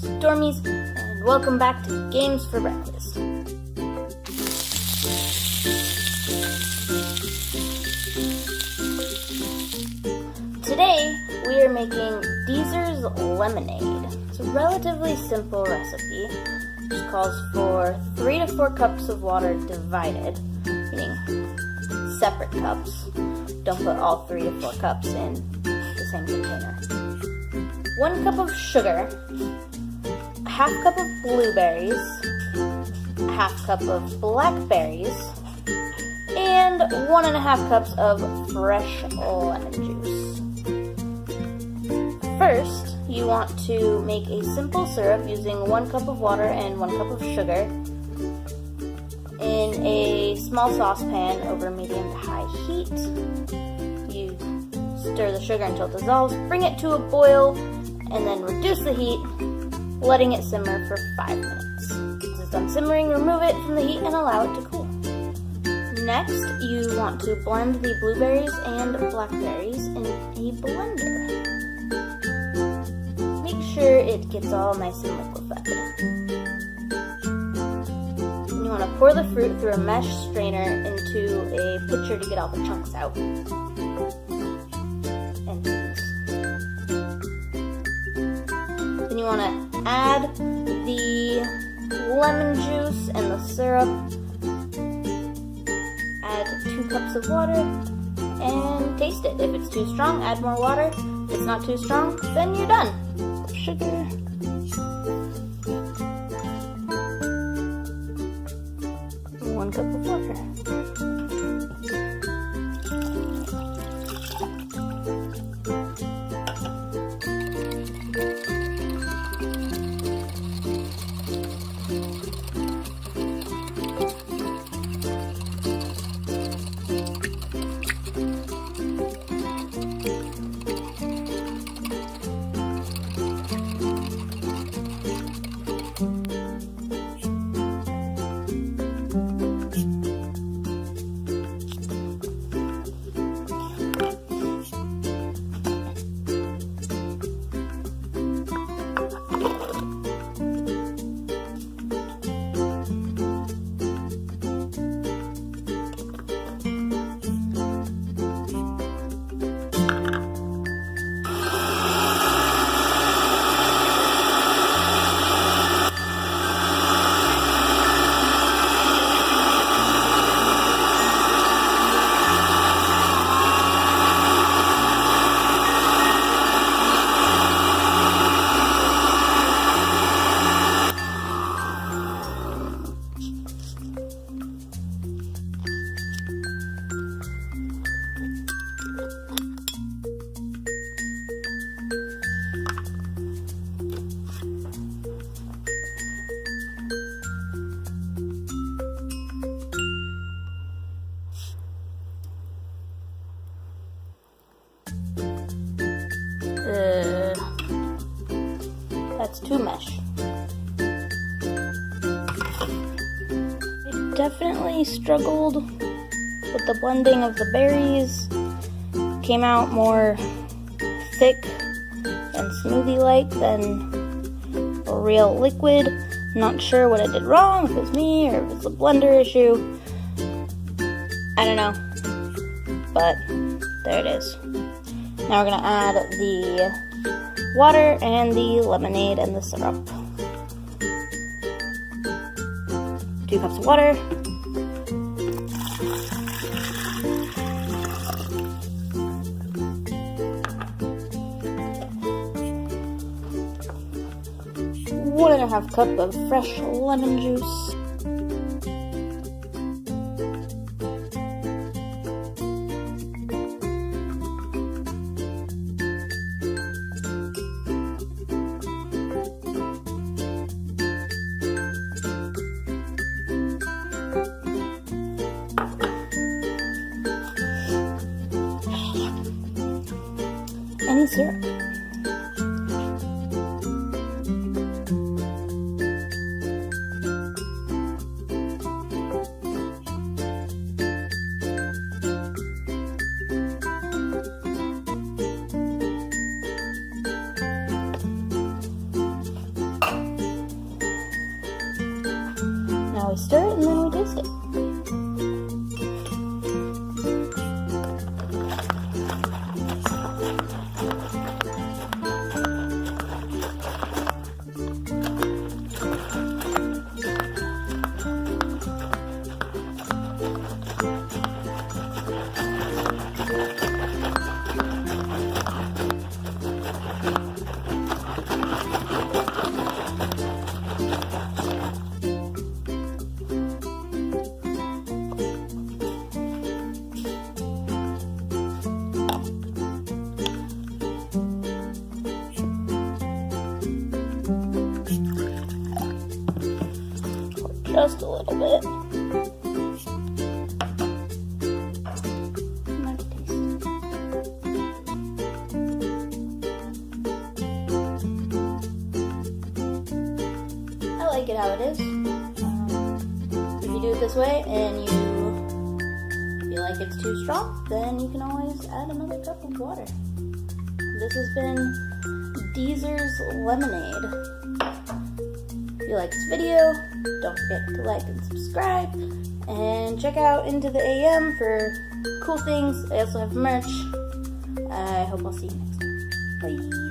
Stormies, and welcome back to Games for Breakfast. Today, we are making Deezer's lemonade. It's a relatively simple recipe, which calls for 3 to 4 cups of water divided, meaning separate cups. Don't put all 3 to 4 cups in the same container. 1 cup of sugar, a half cup of blueberries, a half cup of blackberries, and 1.5 cups of fresh lemon juice. First, you want to make a simple syrup using 1 cup of water and 1 cup of sugar in a small saucepan over medium to high heat. You stir the sugar until it dissolves, bring it to a boil, and then reduce the heat, letting it simmer for 5 minutes. Once it's done simmering, remove it from the heat and allow it to cool. Next, you want to blend the blueberries and blackberries in a blender. Make sure it gets all nice and liquefied. And you want to pour the fruit through a mesh strainer into a pitcher to get all the chunks out. Then you want to add the lemon juice and the syrup. Add 2 cups of water and taste it. If it's too strong, add more water. If it's not too strong, then you're done. Sugar. One cup of water. That's too mesh. I definitely struggled with the blending of the berries. Came out more thick and smoothie-like than a real liquid. Not sure what I did wrong, if it was me or if it's a blender issue. I don't know, but there it is. Now we're gonna add the water and the lemonade and the syrup. 2 cups of water. One and a half cup of fresh lemon juice. And syrup. Now we stir it and then we taste it. Just a little bit. Let's taste it. I like it how it is. If you do it this way and you feel like it's too strong, then you can always add another cup of water. This has been Deezer's lemonade. If you like this video, don't forget to like and subscribe, and check out Into the AM for cool things. I also have merch. I hope I'll see you next time. Bye.